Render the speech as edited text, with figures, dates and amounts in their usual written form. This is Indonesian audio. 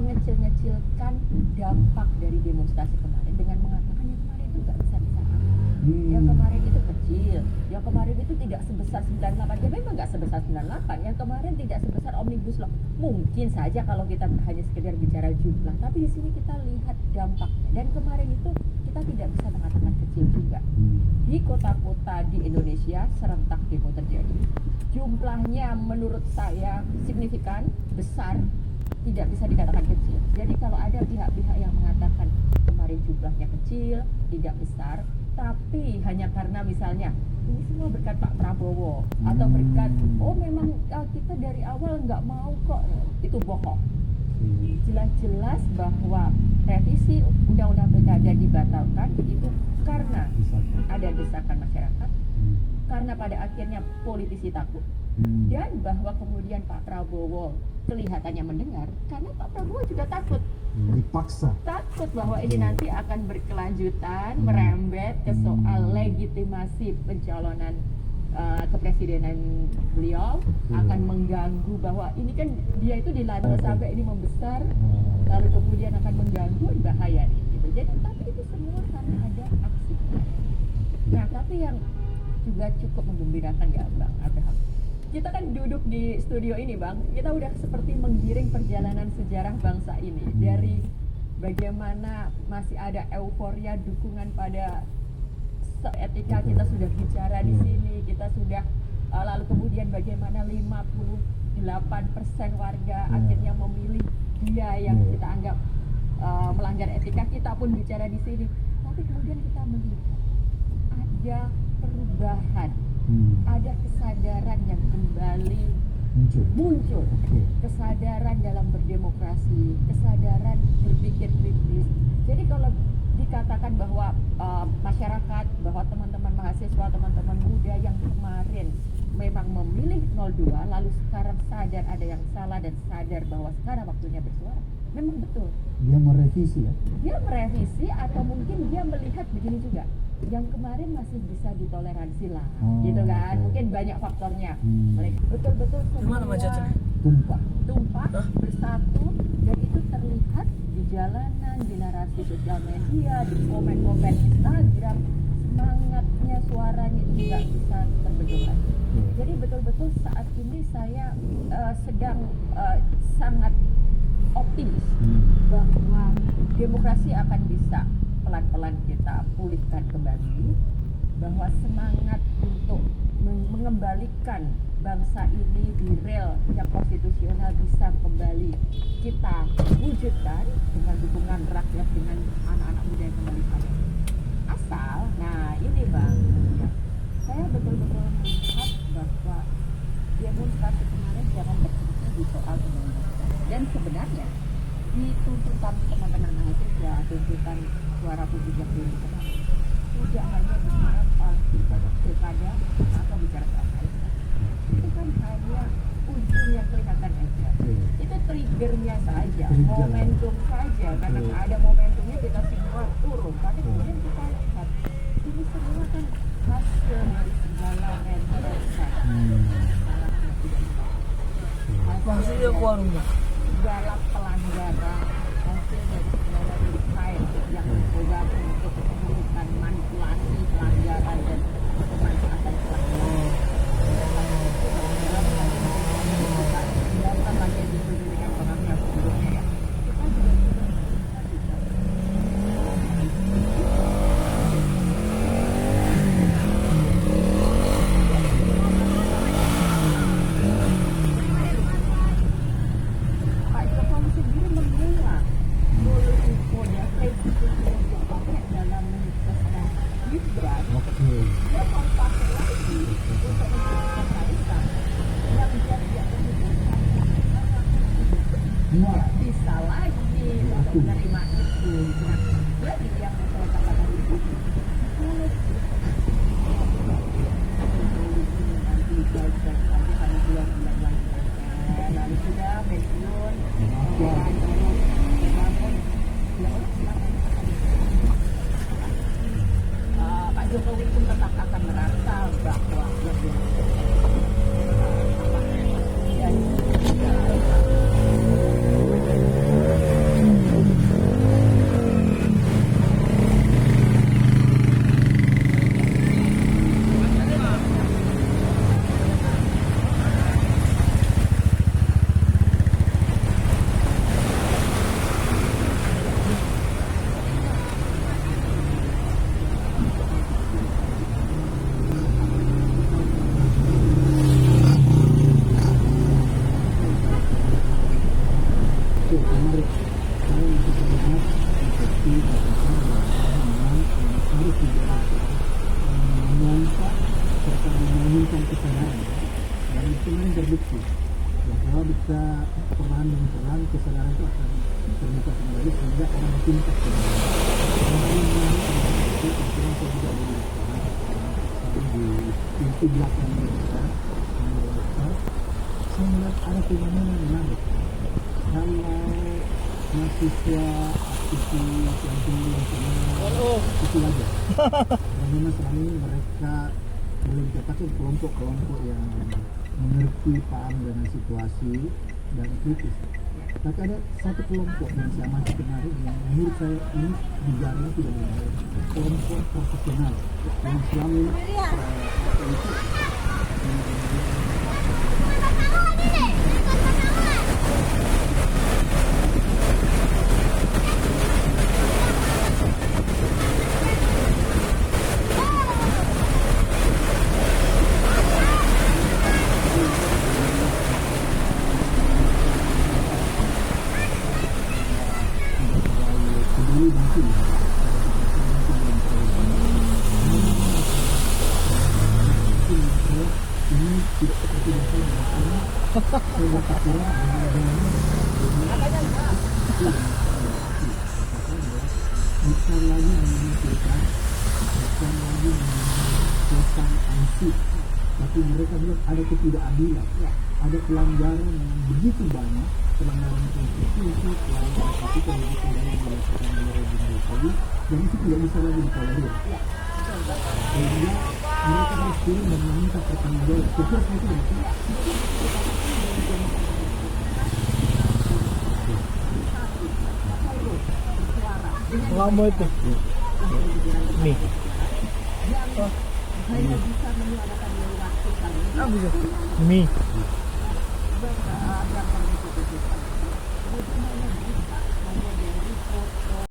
mengecil-ngecilkan dampak dari demonstrasi kemarin dengan mengatakan yang kemarin itu nggak besar-besar amat. Yang kemarin itu kecil, yang kemarin itu tidak sebesar 98, ya memang nggak sebesar 98, yang kemarin tidak sebesar Omnibus Law. Mungkin saja kalau kita hanya sekedar bicara jumlah, tapi di sini kita lihat dampaknya. Dan kemarin itu kita tidak bisa mengatakan kecil juga. Di kota-kota di Indonesia serentak demo terjadi. Jumlahnya menurut saya signifikan, besar, tidak bisa dikatakan kecil. Jadi kalau ada pihak-pihak yang mengatakan kemarin jumlahnya kecil, tidak besar, tapi hanya karena misalnya ini semua berkat Pak Prabowo atau berkat memang kita dari awal nggak mau kok, itu bohong. Jelas-jelas bahwa revisi Undang-Undang Pilkada dibatalkan itu karena ada desakan masyarakat, karena pada akhirnya politisi takut, dan bahwa kemudian Pak Prabowo kelihatannya mendengar karena Pak Prabowo juga takut. Dipaksa. Takut bahwa ini nanti akan berkelanjutan, merembet ke soal legitimasi pencalonan kepresidenan beliau, akan mengganggu bahwa ini kan dia itu dilatih sampai ini membesar, lalu kemudian akan mengganggu, bahaya nih gitu. Jadi tapi itu semua karena ada aksi. Nah tapi yang juga cukup menggembirakan ya Bang Abraham, kita kan duduk di studio ini Bang, kita udah seperti menggiring perjalanan sejarah bangsa ini dari bagaimana masih ada euforia dukungan pada etika, kita sudah bicara di sini, kita sudah lalu kemudian bagaimana 58% warga akhirnya memilih dia yang kita anggap melanggar etika, kita pun bicara di sini. Tapi kemudian kita melihat ada perubahan, ada kesadaran yang kembali muncul. Kesadaran dalam berdemokrasi, kesadaran berpikir kritis. Jadi kalau dikatakan bahwa masyarakat, bahwa teman-teman mahasiswa, teman-teman muda yang kemarin memang memilih 02, lalu sekarang sadar ada yang salah dan sadar bahwa sekarang waktunya bersuara, memang betul. Dia merevisi ya? Dia merevisi atau mungkin dia melihat begini juga, yang kemarin masih bisa ditoleransi lah, gitu kan? Mungkin banyak faktornya. Mereka betul-betul semua tumpah, bersatu, dan itu terlihat di jalanan, di narasi sosial media, di komen-komen Instagram, semangatnya, suaranya itu nggak bisa terbendung lagi. Jadi betul-betul saat ini saya sedang sangat optimis bahwa demokrasi akan bisa pelan-pelan kita pulihkan kembali, bahwa semangat untuk mengembalikan bangsa ini di rel yang konstitusional bisa kembali kita wujudkan dengan dukungan rakyat, dengan anak-anak muda yang kembali sadar. Asal, nah ini Bang, saya betul-betul melihat bahwa demonstrasi kemarin jangan berhenti di soal undang-undang. Dan sebenarnya di tuntutan teman-teman mahasiswa, tuntutan suara publik yang belum kemarin, tidak hanya bicara soal pilkada atau bicara soal lain. Itu kan hanya ujung yang kelihatan aja. Itu triggernya saja, momentum saja. Karena ada momentumnya kita semua turun. Tapi kemudian kita lihat ini semua kan hasil dari segala rentetan. Maksudnya ke warungnya? Segala pelanggaran, hasil dari segala desain yang mencoba untuk memberikan manipulasi, pelanggaran dan pemanfaatan pelanggaran. Dalam lagi dituduh dengan pengambilan sebelumnya ya. Kita juga Pak Jokowi sendiri mengulang solusi kode prinsip yang dipakai dalam menyukseskan Gibran. Dia mau pakai lagi untuk menyukseskan Kaisang yang jadi nggak bisa lagi untuk menerima itu. Nah, jadi yang saya katakan itu kalau nanti belajar lagi pada 2 bulan lagi, lalu sudah pensiun, dan bangun, ya Allah silakan. Pak Jokowi pun tetap akan merasa bahwa lebih dan kita lihat seperti katakan memang harus mengontak serta menginginkan kesadaran, dan itu memang terbukti. Ya, kalau kita perlahan demi perlahan kesadaran itu akan terbuka kembali sehingga orang tingkat kembali. Kemudian saya juga ada di pintu belakang kita, saya melihat ada fenomena yang menarik. Kalau mahasiswa aktivis yang tinggi itu wajar. Dan memang selama ini mereka boleh dikatakan kelompok-kelompok yang mengerti, paham dengan situasi dan kritis. Tapi ada satu kelompok yang saya amati kemarin yang menurut saya ini dugaannya tidak benar. Kelompok profesional yang selama ini bukan lagi menentukan, bukan lagi menentukan ansih, tapi mereka bilang ada ketidakadilan, ada pelanggaran yang begitu banyak, pelanggaran konstitusi, pelanggaran KPK yang begitu banyak dilakukan oleh rezim Jokowi, dan itu tidak bisa lagi ditolerir. Sehingga mereka harus turun dan meminta pertanggungjawaban. Kecil saya itu betul. Lama itu. Nih. Hanya bisa menyuarakan waktu kali ini. Ah, bisa. Mie. Bagaimana bisa hanya dari foto